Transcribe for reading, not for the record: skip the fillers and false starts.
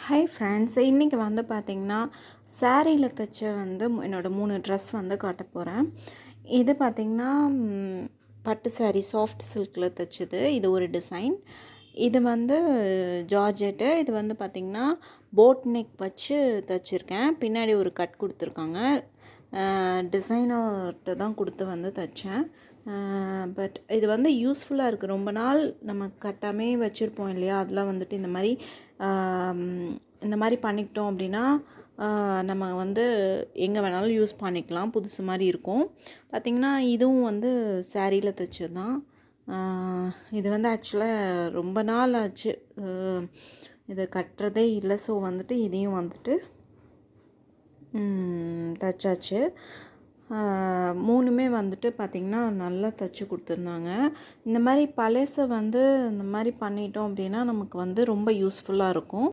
Hi friends, இன்றைக்கி வந்து பார்த்திங்கன்னா சாரியில் தைச்ச வந்து என்னோடய 3 ட்ரெஸ் வந்து காட்ட போகிறேன். இது பார்த்திங்கன்னா பட்டு சாரீ சாஃப்ட் சில்கில் தைச்சது. இது ஒரு டிசைன். இது வந்து ஜார்ஜெட்டு. இது வந்து பார்த்திங்கன்னா போட் நெக் வச்சு தைச்சிருக்கேன். பின்னாடி ஒரு கட் கொடுத்துருக்காங்க. டிசைனர்கிட்ட தான் கொடுத்து வந்து தைச்சேன். பட் இது வந்து யூஸ்ஃபுல்லாக இருக்குது. ரொம்ப நாள் நம்ம கட்டாமே வச்சுருப்போம் இல்லையா, அதெல்லாம் வந்துட்டு இந்த மாதிரி பண்ணிக்கிட்டோம் அப்படின்னா நம்ம வந்து எங்கே வேணாலும் யூஸ் பண்ணிக்கலாம். புதுசு மாதிரி இருக்கும். பார்த்திங்கன்னா இதுவும் வந்து சாரியில் தைச்சது தான். இது வந்து ஆக்சுவலாக ரொம்ப நாள் ஆச்சு இதை கட்டுறதே இல்லை. ஸோ வந்துட்டு இதையும் வந்துட்டு தைச்சாச்சு. 3மே வந்துட்டு பார்த்திங்கன்னா நல்லா தைச்சி கொடுத்துருந்தாங்க. இந்த மாதிரி பழசை வந்து இந்த மாதிரி பண்ணிட்டோம் அப்படின்னா நமக்கு வந்து ரொம்ப யூஸ்ஃபுல்லாக இருக்கும்.